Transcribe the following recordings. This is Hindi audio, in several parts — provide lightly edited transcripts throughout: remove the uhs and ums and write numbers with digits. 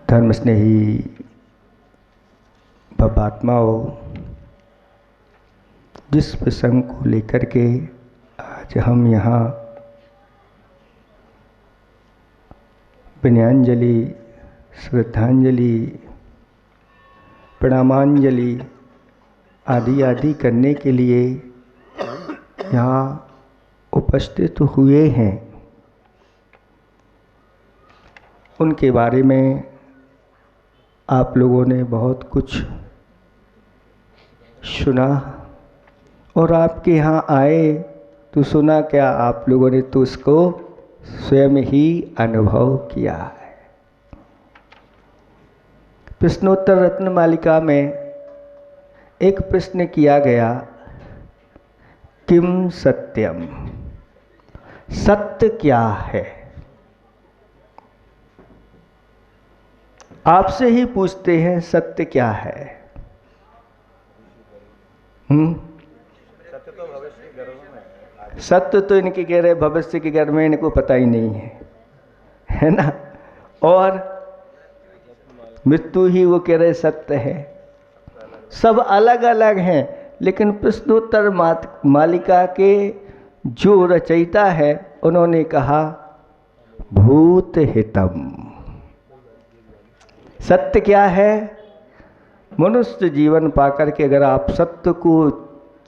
धर्म स्नेही भवात्माओं, जिस प्रसंग को लेकर के आज हम यहाँ विनयांजलि, श्रद्धांजलि, प्रणामांजलि आदि आदि करने के लिए यहाँ उपस्थित हुए हैं, उनके बारे में आप लोगों ने बहुत कुछ सुना और आपके यहाँ आए तो सुना क्या, आप लोगों ने तो उसको स्वयं ही अनुभव किया है। प्रश्नोत्तर रत्न मालिका में एक प्रश्न किया गया, किम सत्यम, सत्य क्या है। आपसे ही पूछते हैं सत्य क्या है। सत्य तो इनके कह रहे भविष्य के घर में इनको पता ही नहीं है ना। और मृत्यु ही वो कह रहे सत्य है। सब अलग अलग हैं, लेकिन प्रश्नोत्तर मालिका के जो रचयिता है उन्होंने कहा भूत हितम। सत्य क्या है। मनुष्य जीवन पाकर के अगर आप सत्य को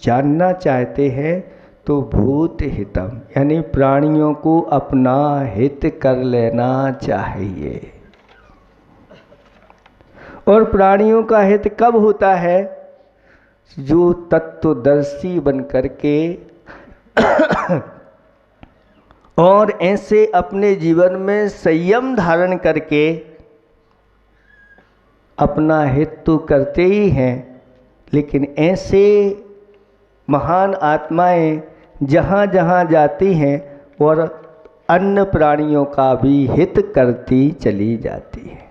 जानना चाहते हैं तो भूत हितम यानी प्राणियों को अपना हित कर लेना चाहिए। और प्राणियों का हित कब होता है, जो तत्वदर्शी बन करके और ऐसे अपने जीवन में संयम धारण करके अपना हित तो करते ही हैं, लेकिन ऐसे महान आत्माएं जहाँ जहाँ जाती हैं और अन्य प्राणियों का भी हित करती चली जाती है।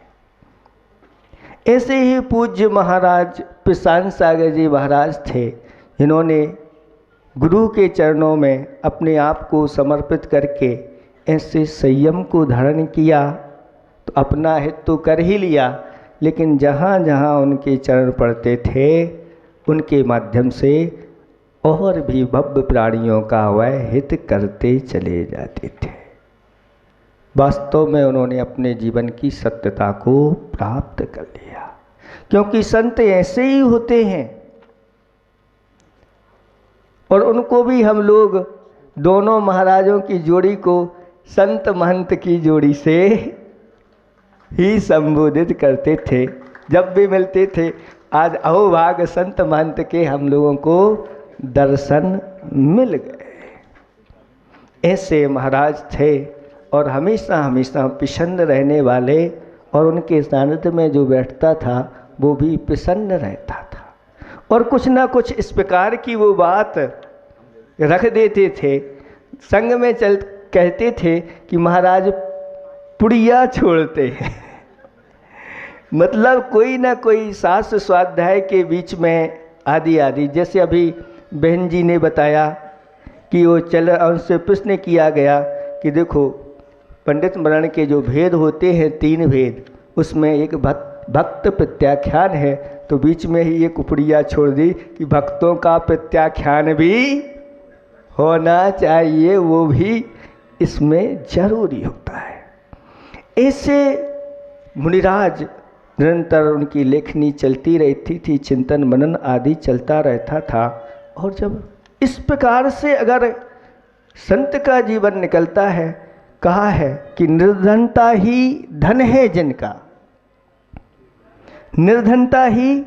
ऐसे ही पूज्य महाराज प्रशांत सागर जी महाराज थे, जिन्होंने गुरु के चरणों में अपने आप को समर्पित करके ऐसे संयम को धारण किया। तो अपना हित तो कर ही लिया, लेकिन जहाँ जहाँ उनके चरण पड़ते थे उनके माध्यम से और भी भव्य प्राणियों का वह हित करते चले जाते थे। वास्तव में उन्होंने अपने जीवन की सत्यता को प्राप्त कर लिया, क्योंकि संत ऐसे ही होते हैं। और उनको भी हम लोग दोनों महाराजों की जोड़ी को संत महंत की जोड़ी से ही संबोधित करते थे। जब भी मिलते थे, आज अहोभाग संत महंत के हम लोगों को दर्शन मिल गए। ऐसे महाराज थे और हमेशा हमेशा प्रसन्न रहने वाले, और उनके सानिध्य में जो बैठता था वो भी प्रसन्न रहता था। और कुछ ना कुछ इस प्रकार की वो बात रख देते थे। संग में चल कहते थे कि महाराज पुड़िया छोड़ते हैं मतलब कोई ना कोई शास्त्र स्वाध्याय के बीच में आदि आदि। जैसे अभी बहन जी ने बताया कि वो चल, उनसे प्रश्न किया गया कि देखो पंडित मरण के जो भेद होते हैं 3 भेद, उसमें एक भक्त प्रत्याख्यान है, तो बीच में ही एक उपड़िया छोड़ दी कि भक्तों का प्रत्याख्यान भी होना चाहिए, वो भी इसमें जरूरी होता है। ऐसे मुनिराज निरंतर उनकी लेखनी चलती रहती थी, चिंतन मनन आदि चलता रहता था। और जब इस प्रकार से अगर संत का जीवन निकलता है, कहा है कि निर्धनता ही धन है जिनका। निर्धनता ही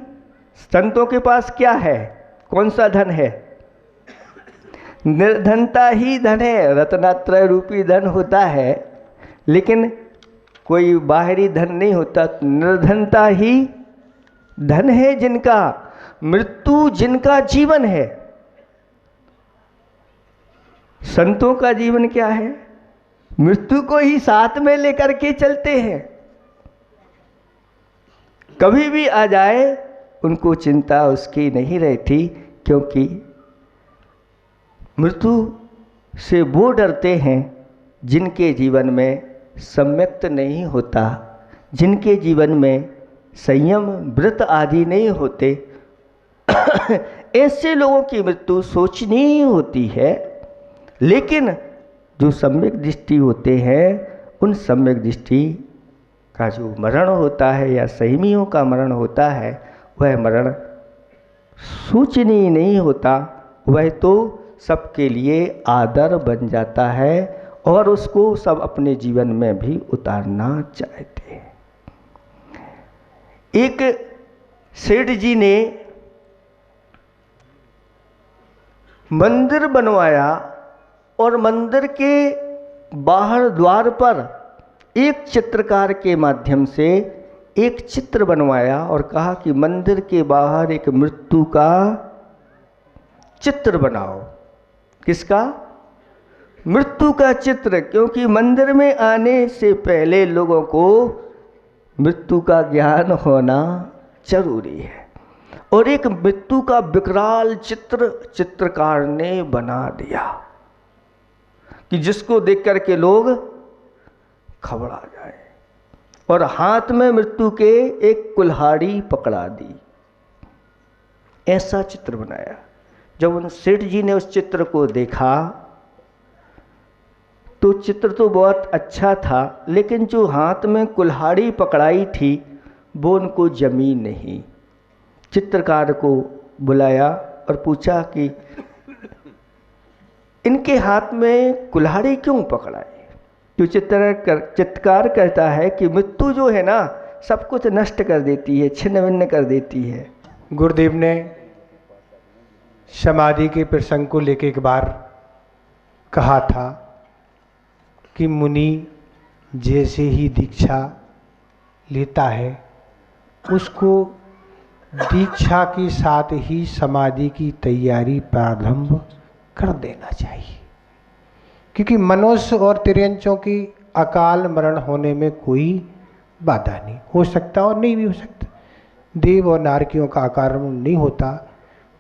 संतों के पास क्या है, कौन सा धन है। निर्धनता ही धन है, रत्नात्रय रूपी धन होता है, लेकिन कोई बाहरी धन नहीं होता। निर्धनता ही धन है जिनका, मृत्यु जिनका जीवन है। संतों का जीवन क्या है, मृत्यु को ही साथ में लेकर के चलते हैं। कभी भी आ जाए उनको चिंता उसकी नहीं रहती, क्योंकि मृत्यु से वो डरते हैं जिनके जीवन में सम्यक्त नहीं होता, जिनके जीवन में संयम व्रत आदि नहीं होते, ऐसे लोगों की मृत्यु सोचनीय होती है। लेकिन जो सम्यक दृष्टि होते हैं, उन सम्यक दृष्टि का जो मरण होता है या संयमियों का मरण होता है, वह मरण सोचनीय नहीं होता, वह तो सबके लिए आदर बन जाता है और उसको सब अपने जीवन में भी उतारना चाहते हैं। एक सेठ जी ने मंदिर बनवाया और मंदिर के बाहर द्वार पर एक चित्रकार के माध्यम से एक चित्र बनवाया और कहा कि मंदिर के बाहर एक मृत्यु का चित्र बनाओ। किसका? मृत्यु का चित्र। क्योंकि मंदिर में आने से पहले लोगों को मृत्यु का ज्ञान होना जरूरी है। और एक मृत्यु का विकराल चित्र चित्रकार ने बना दिया कि जिसको देख करके लोग घबरा जाए, और हाथ में मृत्यु के एक कुल्हाड़ी पकड़ा दी। ऐसा चित्र बनाया। जब उन सेठ जी ने उस चित्र को देखा तो चित्र तो बहुत अच्छा था, लेकिन जो हाथ में कुल्हाड़ी पकड़ाई थी वो उनको जमी नहीं। चित्रकार को बुलाया और पूछा कि इनके हाथ में कुल्हाड़ी क्यों पकड़ाई? जो चित्रकार कहता है कि मृत्यु जो है ना, सब कुछ नष्ट कर देती है, छिन्न भिन्न कर देती है। गुरुदेव ने समाधि के प्रसंग को लेकर एक बार कहा था कि मुनि जैसे ही दीक्षा लेता है, उसको दीक्षा के साथ ही समाधि की तैयारी प्रारंभ कर देना चाहिए। क्योंकि मनुष्य और तिर्यंचों की अकाल मरण होने में कोई बाधा नहीं हो सकता और नहीं भी हो सकता। देव और नारकियों का अकाल मरण नहीं होता,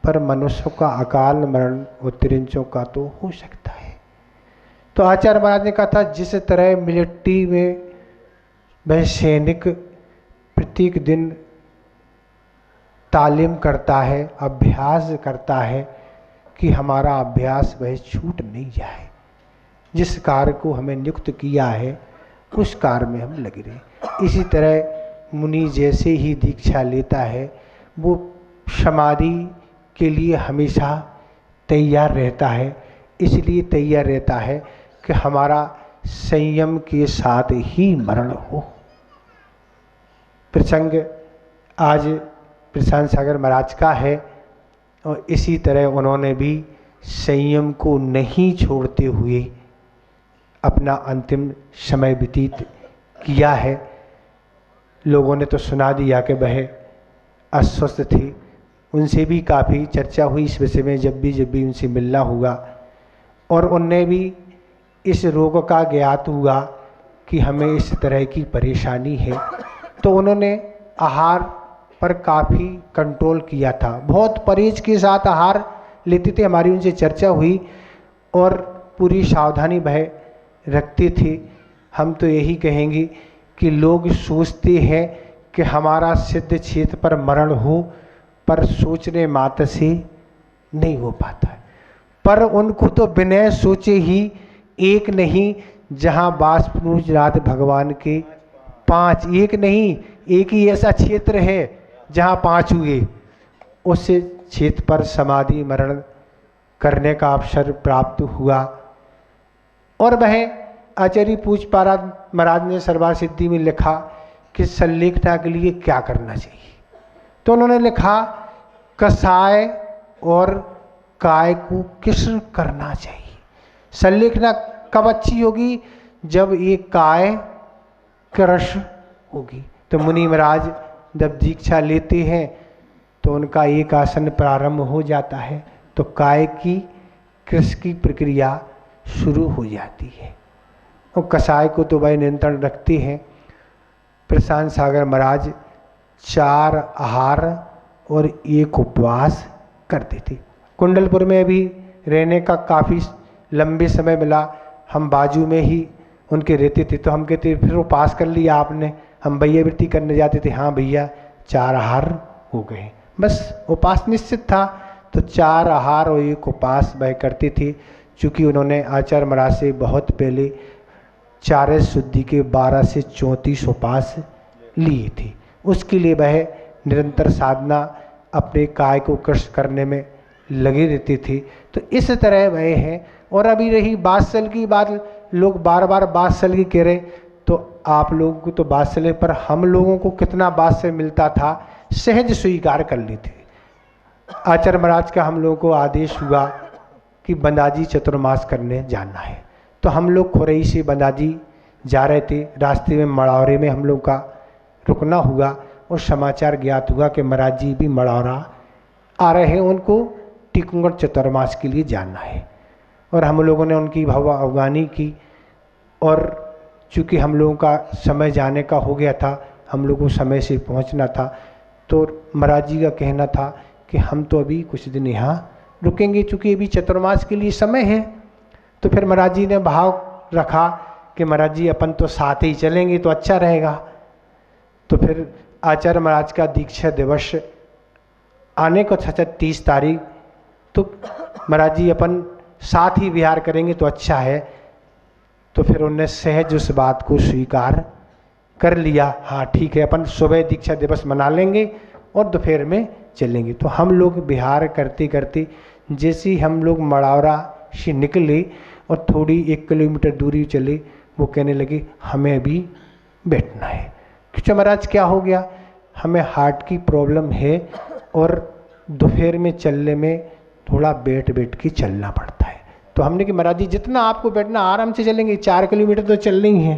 पर मनुष्यों का अकाल मरण और तिर्यंचों का तो हो सकता है। तो आचार्य महाराज ने कहा था, जिस तरह मिलिट्री में वह सैनिक प्रत्येक दिन तालीम करता है, अभ्यास करता है कि हमारा अभ्यास वह छूट नहीं जाए, जिस कार्य को हमें नियुक्त किया है उस कार्य में हम लगे रहे। इसी तरह मुनि जैसे ही दीक्षा लेता है, वो समाधि के लिए हमेशा तैयार रहता है। इसलिए तैयार रहता है कि हमारा संयम के साथ ही मरण हो। प्रसंग आज प्रशांत सागर महाराज का है और इसी तरह उन्होंने भी संयम को नहीं छोड़ते हुए अपना अंतिम समय व्यतीत किया है। लोगों ने तो सुना दिया कि वह अस्वस्थ थे, उनसे भी काफ़ी चर्चा हुई इस विषय में जब भी उनसे मिलना हुआ, और उनने भी इस रोग का ज्ञात हुआ कि हमें इस तरह की परेशानी है। तो उन्होंने आहार पर काफ़ी कंट्रोल किया था, बहुत परहेज के साथ आहार लेते थे। हमारी उनसे चर्चा हुई और पूरी सावधानी वह रखते थे। हम तो यही कहेंगे कि लोग सोचते हैं कि हमारा सिद्ध क्षेत्र पर मरण हो, पर सोचने मात्र से नहीं हो पाता है। पर उनको तो बिना सोचे ही एक नहीं, जहाँ बाष्पनुज भगवान के 5, एक नहीं, एक ही ऐसा क्षेत्र है जहाँ 5 हुए, उस क्षेत्र पर समाधि मरण करने का अवसर प्राप्त हुआ। और वह आचार्य पूज्य महाराज ने सर्वा सिद्धि में लिखा कि संलेखना के लिए क्या करना चाहिए। तो उन्होंने लिखा, कसाय और काय को किस करना चाहिए। संलेखना कब अच्छी होगी? जब एक काय कृष होगी। तो मुनि महाराज जब दीक्षा लेते हैं तो उनका एक आसन प्रारंभ हो जाता है, तो काय की कृष की प्रक्रिया शुरू हो जाती है। और कसाय को तो वह नियंत्रण रखते हैं। प्रशांत सागर महाराज 4 आहार और 1 उपवास करते थे। कुंडलपुर में भी रहने का काफ़ी लंबे समय मिला। हम बाजू में ही उनके रहते थे, तो हम कहते फिर वो पास कर लिया आपने, हम भैया वृत्ति करने जाते थे, हाँ भैया 4 आहार हो गए, बस उपास निश्चित था। तो 4 आहार और 1 उपास वह करते थे। चूँकि उन्होंने आचार्य महाराज से बहुत पहले 4 शुद्धि के 12 से 34 उपास लिए थे, उसके लिए वह निरंतर साधना अपने काय को कृष्ण करने में लगे रहते थे। तो इस तरह वह हैं। और अभी रही वात्सल की बात, लोग बार बार वात्सल की कह रहे, तो आप लोगों को तो वात्सल्य पर हम लोगों को कितना वात्सल्य मिलता था, सहज स्वीकार कर लेते। आचार्य महाराज का हम लोगों को आदेश हुआ कि बंदाजी चतुर्मास करने जाना है। तो हम लोग खुरई से बंदाजी जा रहे थे, रास्ते में मड़ौरे में हम लोग का रुकना हुआ और समाचार ज्ञात हुआ कि महाराज जी भी मड़ौरा आ रहे हैं, उनको टिकुंगड़ चतुर्मास के लिए जाना है। और हम लोगों ने उनकी भव्य अफगानी की। और चूँकि हम लोगों का समय जाने का हो गया था, हम लोगों को समय से पहुंचना था, तो महाराज जी का कहना था कि हम तो अभी कुछ दिन यहाँ रुकेंगे, चूँकि अभी चतुर्मास के लिए समय है। तो फिर महाराज जी ने भाव रखा कि महाराज जी अपन तो साथ ही चलेंगे तो अच्छा रहेगा। तो फिर आचार्य महाराज का दीक्षा दिवस आने को था 30 तारीख, तो महाराज जी अपन साथ ही विहार करेंगे तो अच्छा है। तो फिर उन्होंने सहज उस बात को स्वीकार कर लिया, हाँ ठीक है, अपन सुबह दीक्षा दिवस मना लेंगे और दोपहर में चलेंगे। तो हम लोग विहार करते करते जैसे ही हम लोग मड़ौरा से निकले और थोड़ी 1 किलोमीटर दूरी चले, वो कहने लगे हमें अभी बैठना है। क्योंकि महाराज क्या हो गया, हमें हार्ट की प्रॉब्लम है और दोपहर में चलने में थोड़ा बैठ के चलना पड़ता है। तो हमने कि महाराज जी जितना आपको बैठना आराम से चलेंगे, 4 किलोमीटर तो चलना ही है।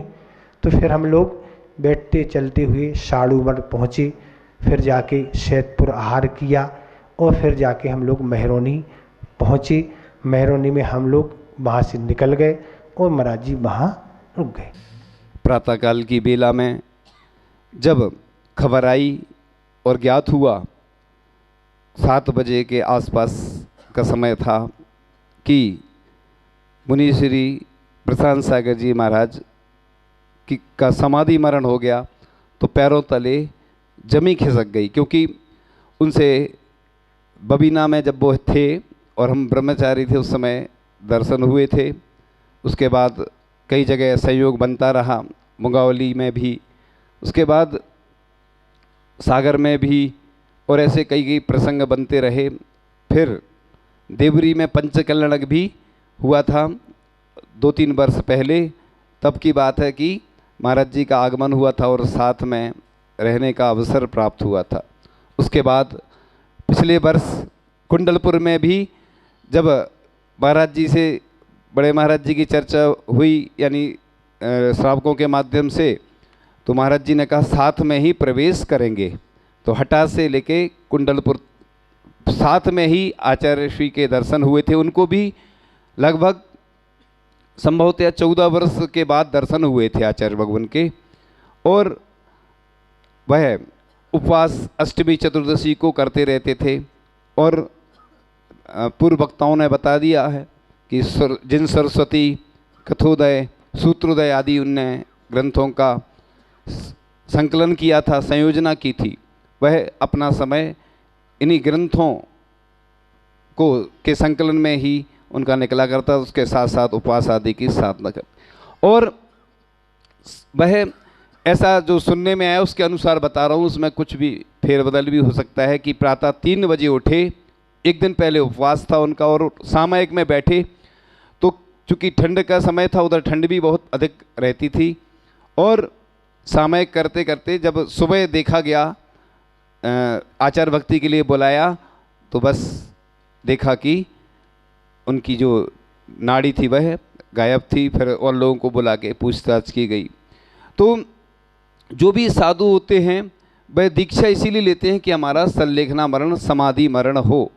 तो फिर हम लोग बैठते चलते हुए साड़ूमठ पहुँचे, फिर जाके सैदपुर आहार किया और फिर जाके हम लोग मेहरौनी पहुँचे। मेहरौनी में हम लोग वहाँ से निकल गए और महाराज जी वहाँ रुक गए। प्रातःकाल की बेला में जब खबर आई और ज्ञात हुआ, 7 बजे के आसपास का समय था कि मुनि श्री प्रशांत सागर जी महाराज का समाधि मरण हो गया, तो पैरों तले जमी खिसक गई। क्योंकि उनसे बबीना में जब वो थे और हम ब्रह्मचारी थे उस समय दर्शन हुए थे। उसके बाद कई जगह संयोग बनता रहा, मुंगावली में भी, उसके बाद सागर में भी, और ऐसे कई प्रसंग बनते रहे। फिर देवरी में पंचकल्याणक भी हुआ था 2-3 वर्ष पहले। तब की बात है कि महाराज जी का आगमन हुआ था और साथ में रहने का अवसर प्राप्त हुआ था। उसके बाद पिछले वर्ष कुंडलपुर में भी जब महाराज जी से, बड़े महाराज जी की चर्चा हुई, यानी श्रावकों के माध्यम से, तो महाराज जी ने कहा साथ में ही प्रवेश करेंगे। तो हटा से लेके कुंडलपुर साथ में ही आचार्य श्री के दर्शन हुए थे। उनको भी लगभग संभवतः 14 वर्ष के बाद दर्शन हुए थे आचार्य भगवान के। और वह उपवास अष्टमी चतुर्दशी को करते रहते थे। और पूर्व वक्ताओं ने बता दिया है कि जिन सरस्वती, कथोदय, सूत्रोदय आदि उनने ग्रंथों का संकलन किया था, संयोजना की थी, वह अपना समय इन्हीं ग्रंथों के संकलन में ही उनका निकला करता। उसके साथ साथ उपवास आदि की साधना कर, और वह ऐसा जो सुनने में आया उसके अनुसार बता रहा हूँ, उसमें कुछ भी फेरबदल भी हो सकता है कि प्रातः 3 बजे उठे, एक दिन पहले उपवास था उनका, और सामयिक में बैठे। तो चूँकि ठंड का समय था, उधर ठंड भी बहुत अधिक रहती थी, और सामयिक करते करते जब सुबह देखा गया, आचार भक्ति के लिए बुलाया, तो बस देखा कि उनकी जो नाड़ी थी वह गायब थी। फिर और लोगों को बुला के पूछताछ की गई। तो जो भी साधु होते हैं वह दीक्षा इसीलिए लेते हैं कि हमारा संलेखना मरण समाधि मरण हो,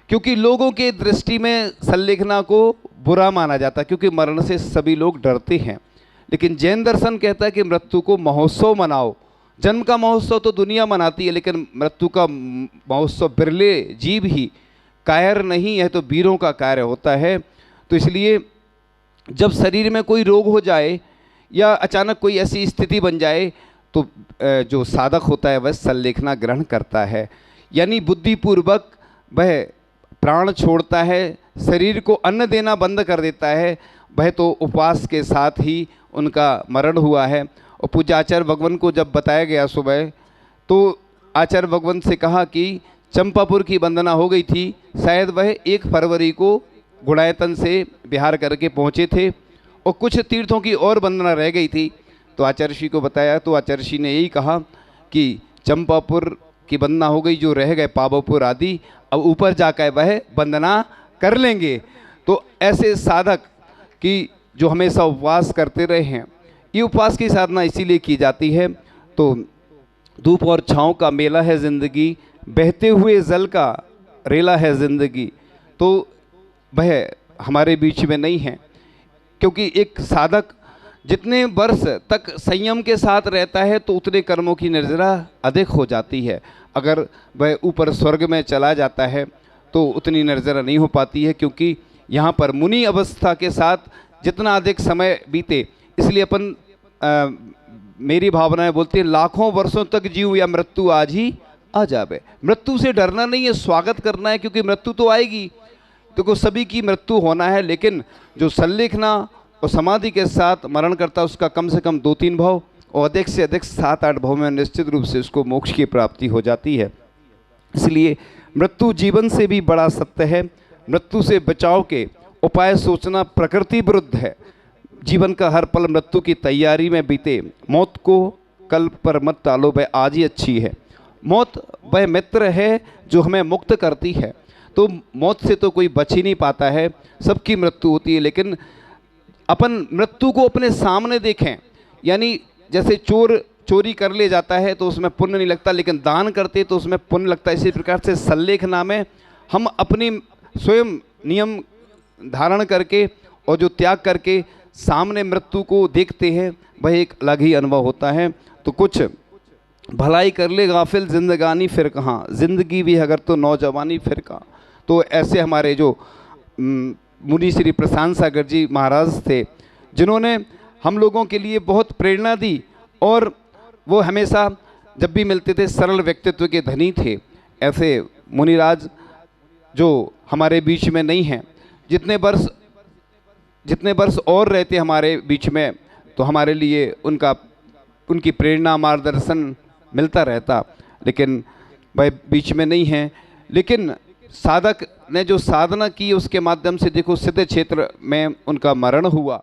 क्योंकि लोगों के दृष्टि में संलेखना को बुरा माना जाता है, क्योंकि मरण से सभी लोग डरते हैं। लेकिन जैन दर्शन कहता है कि मृत्यु को महोत्सव मनाओ। जन्म का महोत्सव तो दुनिया मनाती है, लेकिन मृत्यु का महोत्सव बिरले जीव ही, कायर नहीं है तो वीरों का कार्य होता है। तो इसलिए जब शरीर में कोई रोग हो जाए या अचानक कोई ऐसी स्थिति बन जाए, तो जो साधक होता है वह संलेखना ग्रहण करता है, यानी बुद्धिपूर्वक वह प्राण छोड़ता है, शरीर को अन्न देना बंद कर देता है। वह तो उपवास के साथ ही उनका मरण हुआ है। और पूज्य आचार्य भगवान को जब बताया गया सुबह, तो आचार्य भगवान से कहा कि चंपापुर की वंदना हो गई थी, शायद वह 1 फरवरी को गुणायतन से बिहार करके पहुँचे थे और कुछ तीर्थों की और वंदना रह गई थी। तो आचार्य श्री को बताया, तो आचार्य श्री ने यही कहा कि चंपापुर की वंदना हो गई, जो रह गए पावापुर आदि, अब ऊपर जाकर वह वंदना कर लेंगे। तो ऐसे साधक की जो हमेशा उपवास करते रहे हैं, ये उपवास की साधना इसीलिए की जाती है। तो धूप और छाँव का मेला है ज़िंदगी, बहते हुए जल का रेला है ज़िंदगी। तो वह हमारे बीच में नहीं है, क्योंकि एक साधक जितने वर्ष तक संयम के साथ रहता है तो उतने कर्मों की निर्जरा अधिक हो जाती है। अगर वह ऊपर स्वर्ग में चला जाता है तो उतनी निर्जरा नहीं हो पाती है, क्योंकि यहाँ पर मुनि अवस्था के साथ जितना अधिक समय बीते, इसलिए अपन मेरी भावनाएं बोलती है, लाखों वर्षों तक जीव या मृत्यु आज ही आ जावे। मृत्यु से डरना नहीं है, स्वागत करना है, क्योंकि मृत्यु तो आएगी, तो सभी की मृत्यु होना है। लेकिन जो संलेखना और समाधि के साथ मरण करता है, उसका कम से कम 2-3 भाव और अधिक से अधिक 7-8 भाव में निश्चित रूप से उसको मोक्ष की प्राप्ति हो जाती है। इसलिए मृत्यु जीवन से भी बड़ा सत्य है। मृत्यु से बचाव के उपाय सोचना प्रकृति विरुद्ध है। जीवन का हर पल मृत्यु की तैयारी में बीते। मौत को कल पर मत टालो, वह आज ही अच्छी है। मौत वह मित्र है जो हमें मुक्त करती है। तो मौत से तो कोई बच ही नहीं पाता है, सबकी मृत्यु होती है। लेकिन अपन मृत्यु को अपने सामने देखें, यानी जैसे चोर चोरी कर ले जाता है तो उसमें पुण्य नहीं लगता, लेकिन दान करते तो उसमें पुण्य लगता है। इसी प्रकार से संलेखना में हम अपनी स्वयं नियम धारण करके और जो त्याग करके सामने मृत्यु को देखते हैं, वह एक अलग ही अनुभव होता है। तो कुछ भलाई कर ले गाफिल जिंदगानी फिर कहाँ, जिंदगी भी अगर तो नौजवानी फिर कहाँ। तो ऐसे हमारे जो मुनि श्री प्रशांत सागर जी महाराज थे, जिन्होंने हम लोगों के लिए बहुत प्रेरणा दी, और वो हमेशा जब भी मिलते थे सरल व्यक्तित्व के धनी थे। ऐसे मुनिराज जो हमारे बीच में नहीं हैं, जितने वर्ष और रहते हमारे बीच में, तो हमारे लिए उनकी प्रेरणा मार्गदर्शन मिलता रहता। लेकिन वह बीच में नहीं हैं। लेकिन साधक ने जो साधना की उसके माध्यम से देखो सिद्ध क्षेत्र में उनका मरण हुआ।